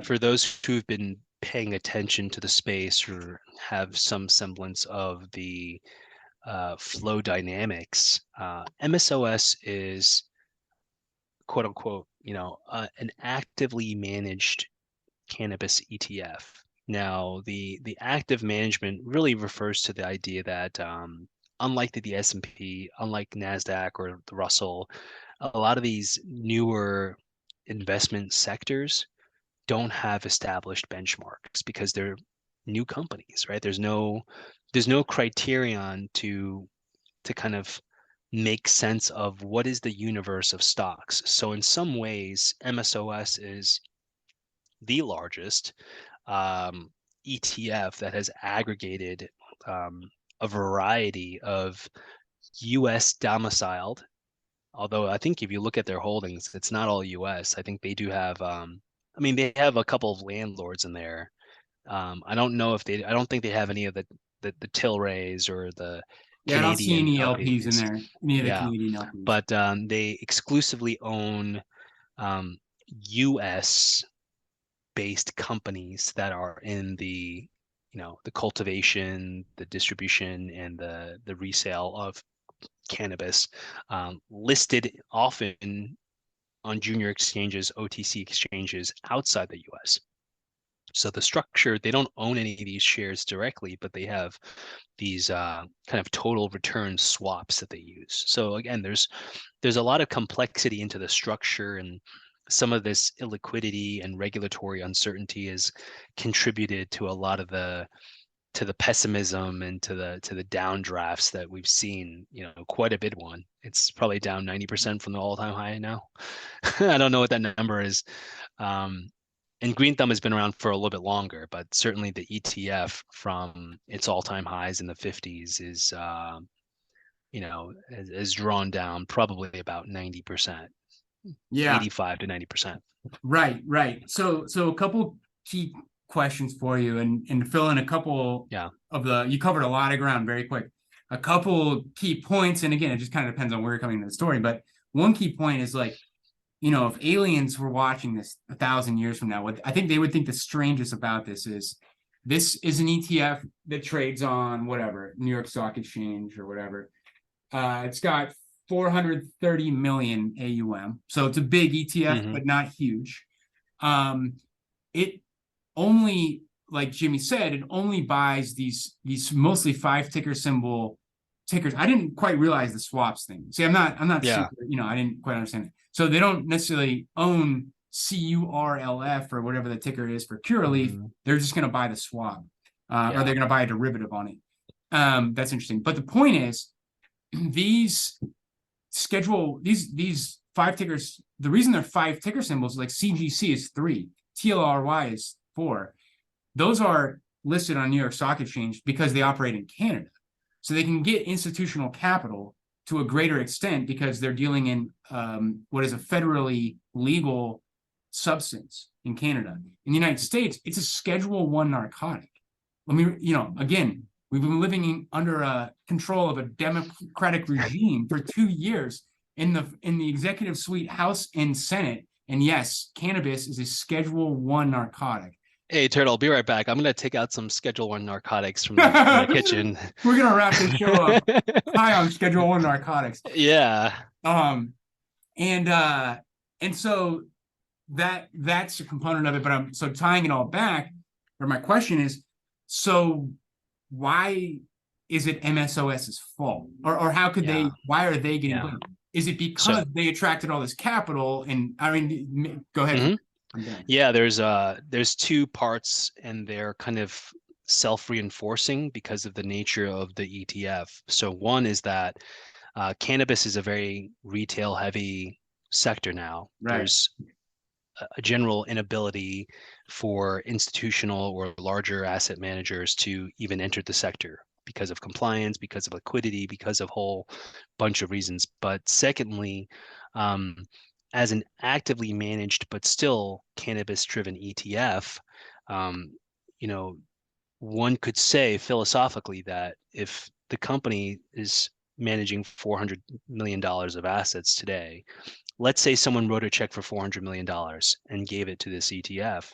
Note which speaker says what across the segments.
Speaker 1: for those who've been paying attention to the space or have some semblance of the flow dynamics, MSOS is quote unquote, an actively managed cannabis ETF. Now, the active management really refers to the idea that unlike the S&P, unlike Nasdaq or the Russell, a lot of these newer investment sectors don't have established benchmarks because they're new companies, right? There's no criterion to kind of make sense of what is the universe of stocks. So in some ways, MSOS is the largest ETF that has aggregated a variety of US domiciled. Although I think if you look at their holdings, it's not all US. I think they do have, they have a couple of landlords in there. I don't think they have any of the Tilrays or the
Speaker 2: Yeah, I don't see
Speaker 1: Canadian
Speaker 2: any LPs in
Speaker 1: LPs.
Speaker 2: there, any of the
Speaker 1: Yeah,
Speaker 2: Canadian LPs.
Speaker 1: but they exclusively own US based companies that are in the cultivation, the distribution, and the resale of cannabis, listed often on junior exchanges, OTC exchanges outside the US. So the structure, they don't own any of these shares directly, but they have these kind of total return swaps that they use. So again, there's a lot of complexity into the structure, and some of this illiquidity and regulatory uncertainty has contributed to a lot of the pessimism and to the downdrafts that we've seen, quite a big one. It's probably down 90% from the all-time high now. I don't know what that number is. And Green Thumb has been around for a little bit longer, but certainly the ETF from its all-time highs in the 50s is, has drawn down probably about 90%,
Speaker 2: Yeah,
Speaker 1: 85 to 90%.
Speaker 2: right. So a couple key questions for you, and to fill in a couple
Speaker 1: Yeah.
Speaker 2: of you covered a lot of ground very quick. A couple key points, and again, it just kind of depends on where you're coming into the story, but one key point is like, if aliens were watching this 1,000 years from now, what I think they would think the strangest about this is an ETF that trades on whatever, New York Stock Exchange or whatever. It's got 430 million AUM. So it's a big ETF,
Speaker 1: Mm-hmm.
Speaker 2: but not huge. It only, like Jimmy said, it only buys these mostly 5 ticker symbol tickers. I didn't quite realize the swaps thing. See, I'm not
Speaker 1: Yeah.
Speaker 2: super, I didn't quite understand it. So they don't necessarily own CURLF or whatever the ticker is for Curaleaf.
Speaker 1: Mm-hmm.
Speaker 2: They're just going to buy the swap, or
Speaker 1: Yeah.
Speaker 2: they're going to buy a derivative on it. That's interesting. But the point is, these 5 tickers, the reason they're 5 ticker symbols, like CGC is 3, TLRY is 4. Those are listed on New York Stock Exchange because they operate in Canada. So they can get institutional capital to a greater extent because they're dealing in what is a federally legal substance in Canada. In the United States, it's a Schedule I narcotic. Again, we've been living under a control of a democratic regime for 2 years in the executive suite, House and Senate. And yes, cannabis is a Schedule I narcotic.
Speaker 1: Hey, Turtle, I'll be right back. I'm going to take out some Schedule 1 narcotics from the kitchen.
Speaker 2: We're going to wrap this show up high on Schedule I narcotics.
Speaker 1: Yeah.
Speaker 2: And so that's a component of it. But so tying it all back, or my question is, so why is it MSOS's fault? Or how could why are they getting blamed? Is it because they attracted all this capital? And I mean, go ahead.
Speaker 1: Mm-hmm. Yeah, there's 2 parts, and they're kind of self-reinforcing because of the nature of the ETF. So one is that cannabis is a very retail-heavy sector now.
Speaker 2: Right.
Speaker 1: There's a general inability for institutional or larger asset managers to even enter the sector because of compliance, because of liquidity, because of a whole bunch of reasons. But secondly, as an actively managed but still cannabis-driven ETF, one could say philosophically that if the company is managing $400 million of assets today, let's say someone wrote a check for $400 million and gave it to this ETF,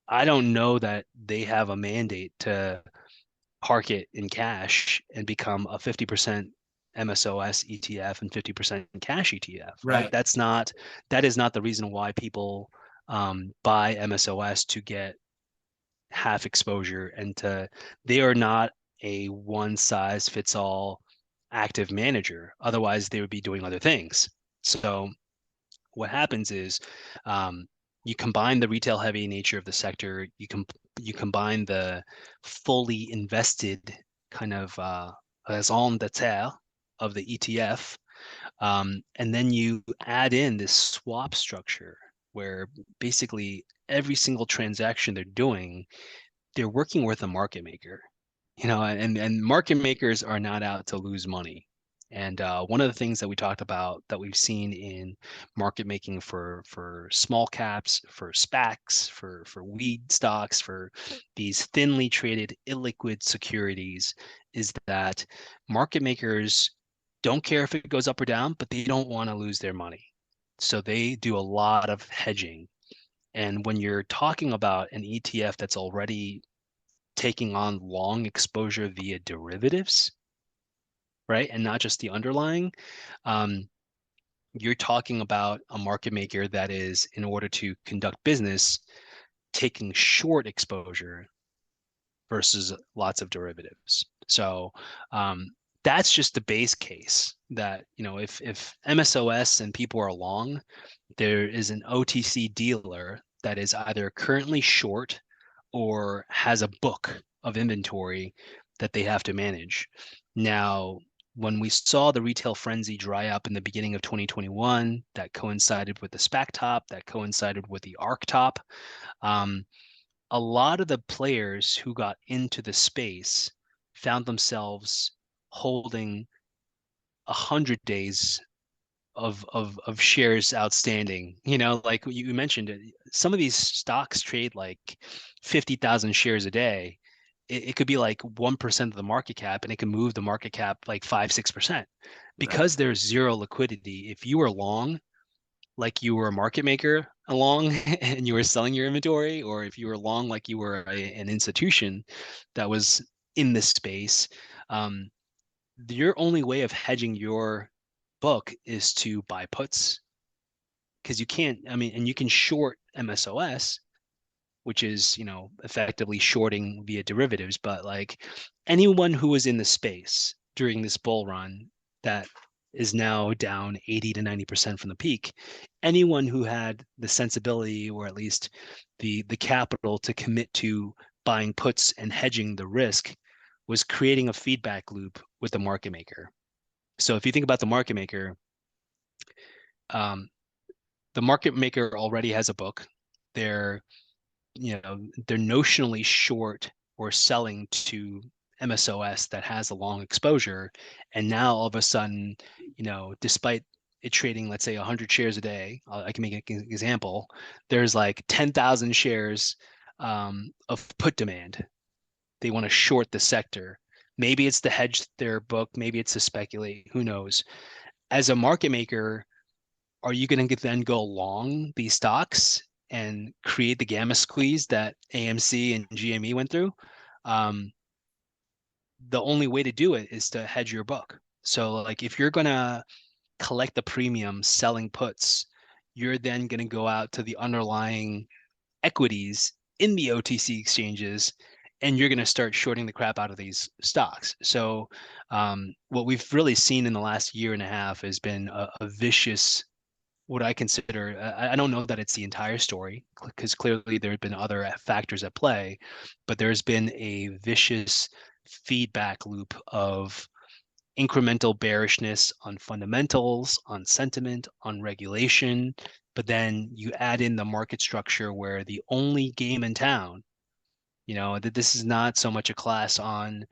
Speaker 1: I don't know that they have a mandate to park it in cash and become a 50% MSOS ETF and 50% cash ETF, right?
Speaker 2: Right.
Speaker 1: That is not the reason why people buy MSOS to get half exposure and they are not a one size fits all active manager. Otherwise, they would be doing other things. So what happens is um, you combine the retail heavy nature of the sector, you combine the fully invested kind of raison d'etre of the ETF, and then you add in this swap structure where basically every single transaction they're doing, they're working with a market maker, and market makers are not out to lose money. And one of the things that we talked about that we've seen in market making for small caps, for SPACs, for weed stocks, for these thinly traded illiquid securities, is that market makers don't care if it goes up or down, but they don't want to lose their money. So they do a lot of hedging. And when you're talking about an ETF that's already taking on long exposure via derivatives, right? And not just the underlying. Um, you're talking about a market maker that is, in order to conduct business, taking short exposure versus lots of derivatives. So that's just the base case that, if MSOS and people are long, there is an OTC dealer that is either currently short or has a book of inventory that they have to manage. Now, when we saw the retail frenzy dry up in the beginning of 2021, that coincided with the SPAC top, that coincided with the ARC top. A lot of the players who got into the space found themselves holding 100 days of shares outstanding. Like you mentioned, some of these stocks trade like 50,000 shares a day. It could be like 1% of the market cap, and it can move the market cap like 5-6%.
Speaker 2: Right.
Speaker 1: Because there's zero liquidity, if you were long, like you were a market maker along and you were selling your inventory, or if you were long like you were an institution that was in this space, um, your only way of hedging your book is to buy puts, because you can't, I mean, and you can short MSOS, which is, effectively shorting via derivatives. But like anyone who was in the space during this bull run that is now down 80 to 90% from the peak, anyone who had the sensibility, or at least the capital to commit to buying puts and hedging the risk, was creating a feedback loop with the market maker. So if you think about um, the market maker already has a book. They're they're notionally short or selling to MSOS that has a long exposure, and now all of a sudden, despite it trading, let's say 100 shares a day, I can make an example. There's like 10,000 shares of put demand. They want to short the sector. Maybe it's to hedge their book. Maybe it's to speculate. Who knows? As a market maker, are you going to then go long these stocks and create the gamma squeeze that AMC and GME went through? Um, the only way to do it is to hedge your book. So, like, if you're going to collect the premium selling puts, you're then going to go out to the underlying equities in the OTC exchanges, and you're going to start shorting the crap out of these stocks. So, what we've really seen in the last year and a half has been a vicious, what I consider, I don't know that it's the entire story, because clearly there have been other factors at play, but there's been a vicious feedback loop of incremental bearishness on fundamentals, on sentiment, on regulation. But then you add in the market structure where the only game in town, that this is not so much a class on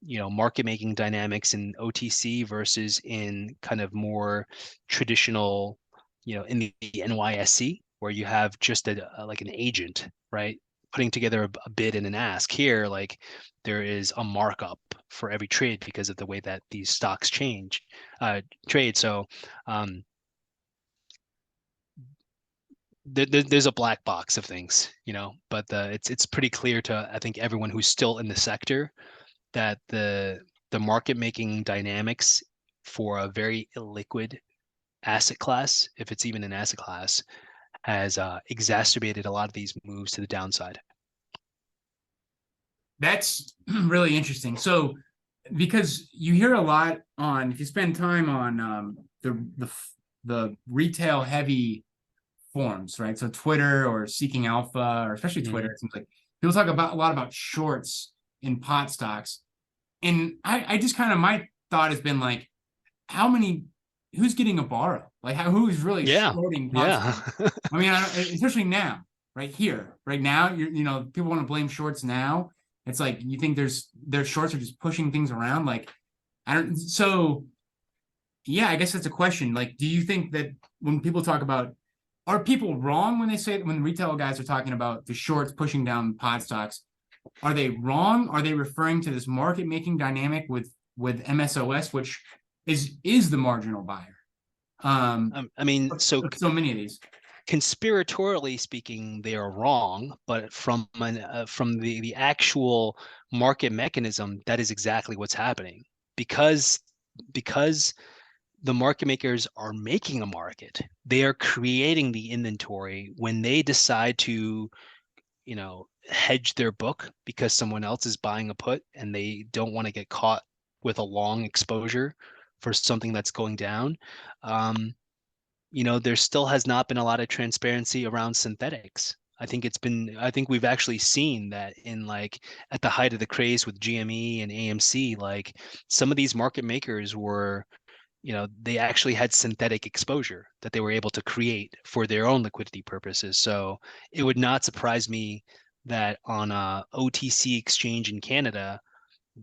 Speaker 1: market making dynamics in OTC versus in kind of more traditional, in the NYSE, where you have just like an agent, right, putting together a bid and an ask. Here, like, there is a markup for every trade because of the way that these stocks trade. So there's a black box of things, but it's pretty clear to, I think, everyone who's still in the sector that the market making dynamics for a very illiquid asset class, if it's even an asset class, has exacerbated a lot of these moves to the downside.
Speaker 2: That's really interesting. So, because you hear a lot on, if you spend time on the retail heavy forums, right? So Twitter or Seeking Alpha, or especially Twitter, it seems like people talk about a lot about shorts in pot stocks. And I just kind of, my thought has been like, who's getting a borrow? Like who's really
Speaker 1: Yeah,
Speaker 2: shorting pot
Speaker 1: yeah.
Speaker 2: stocks? I mean, especially now, right here, right now, people want to blame shorts now. It's like, you think their shorts are just pushing things around. Like, so yeah, I guess that's a question. Like, do you think that when people talk about, are people wrong when they say, when retail guys are talking about the shorts pushing down pot stocks? Are they wrong? Are they referring to this market making dynamic with MSOS, which is the marginal buyer?
Speaker 1: I mean, so
Speaker 2: so many of these.
Speaker 1: Conspiratorially speaking, they are wrong, but from the actual market mechanism, that is exactly what's happening. Because the market makers are making a market, they are creating the inventory. When they decide to, hedge their book because someone else is buying a put and they don't want to get caught with a long exposure for something that's going down, there still has not been a lot of transparency around synthetics. I think we've actually seen that in, like, at the height of the craze with GME and AMC, like, some of these market makers were, they actually had synthetic exposure that they were able to create for their own liquidity purposes. So it would not surprise me that on a OTC exchange in Canada,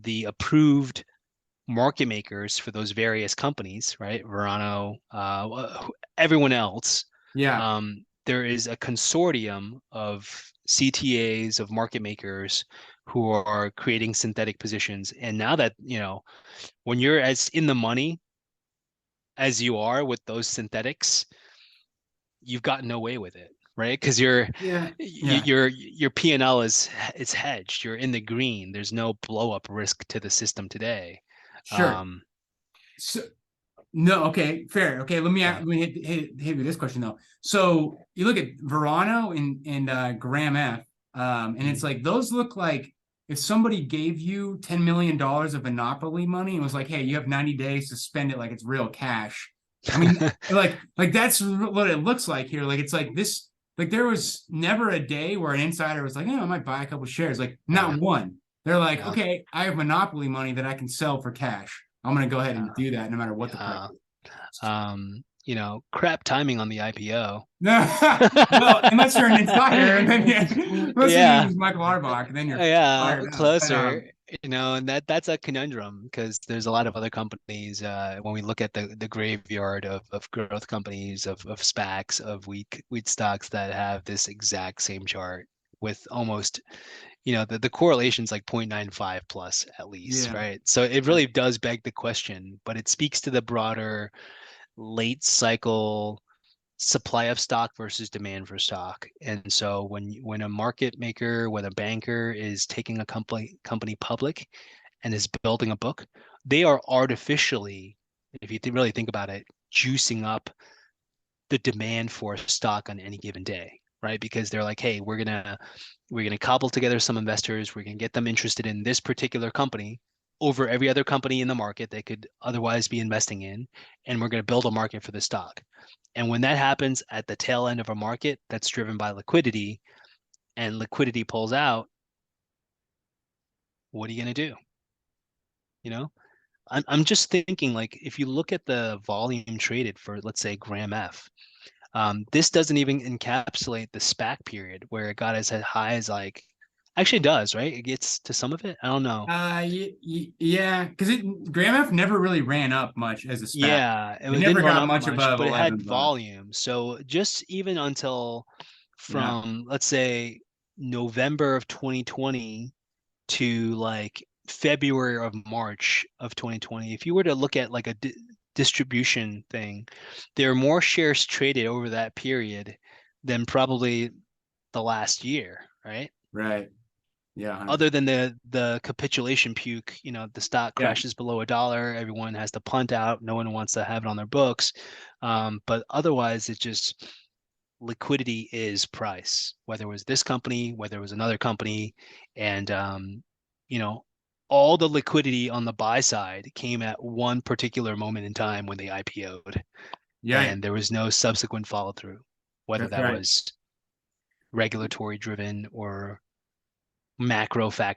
Speaker 1: the approved market makers for those various companies, right? Verano, everyone else.
Speaker 2: Yeah.
Speaker 1: There is a consortium of CTAs, of market makers who are creating synthetic positions. And now that, when you're as in the money as you are with those synthetics, you've gotten away with it, right? Because
Speaker 2: Yeah.
Speaker 1: your P&L is hedged. You're in the green. There's no blow up risk to the system today.
Speaker 2: Sure. So no, okay, fair. Okay,
Speaker 1: Yeah.
Speaker 2: let me hit with this question though. So you look at Verano and Gram F, and it's like, those look like if somebody gave you $10 million of Monopoly money and was like, hey, you have 90 days to spend it like it's real cash. I mean, like that's what it looks like here. Like, it's like this, like there was never a day where an insider was like, oh, I might buy a couple shares. Like, not one. They're like,
Speaker 1: Yeah.
Speaker 2: okay, I have Monopoly money that I can sell for cash. I'm going to go ahead and do that no matter what the price is.
Speaker 1: Crap timing on the IPO.
Speaker 2: Well, unless you're an insider, and then unless your name
Speaker 1: Yeah.
Speaker 2: is Michael Arbach, then you're
Speaker 1: Yeah,
Speaker 2: fired up.
Speaker 1: closer. And that's a conundrum because there's a lot of other companies. When we look at the graveyard of growth companies, of SPACs, of wheat stocks that have this exact same chart with almost, the correlation's like 0.95 plus at least,
Speaker 2: Yeah.
Speaker 1: right? So it really does beg the question, but it speaks to the broader late cycle supply of stock versus demand for stock. And so when a market maker, when a banker is taking a company public and is building a book, they are artificially, if you really think about it, juicing up the demand for stock on any given day, right? Because they're like, hey, we're gonna cobble together some investors, we're gonna get them interested in this particular company over every other company in the market they could otherwise be investing in, and we're going to build a market for the stock. And when that happens at the tail end of a market that's driven by liquidity, and liquidity pulls out, what are you going to do? I'm just thinking, like, if you look at the volume traded for, let's say, Gram F, this doesn't even encapsulate the SPAC period where it got as high as, like, actually it does, right? It gets to some of it. I don't know.
Speaker 2: Yeah, because Gram F never really ran up much as a SPAC.
Speaker 1: Yeah, it
Speaker 2: It never
Speaker 1: didn't run
Speaker 2: got
Speaker 1: up
Speaker 2: much
Speaker 1: much,
Speaker 2: above
Speaker 1: but it had
Speaker 2: 11 bucks.
Speaker 1: volume. So just even until
Speaker 2: Yeah.
Speaker 1: from, let's say, November of 2020 to like February of March of 2020, if you were to look at like a distribution thing, there are more shares traded over that period than probably the last year, right?
Speaker 2: Right. Yeah.
Speaker 1: Other
Speaker 2: 100%.
Speaker 1: than the capitulation puke, the stock
Speaker 2: Yeah.
Speaker 1: crashes below $1, everyone has to punt out, no one wants to have it on their books. But otherwise, it just liquidity is price, whether it was this company, whether it was another company, and you know, all the liquidity on the buy side came at one particular moment in time when they IPO'd,
Speaker 2: Yeah.
Speaker 1: and there was no subsequent follow through, whether
Speaker 2: That's
Speaker 1: that
Speaker 2: right.
Speaker 1: was regulatory driven or macro factors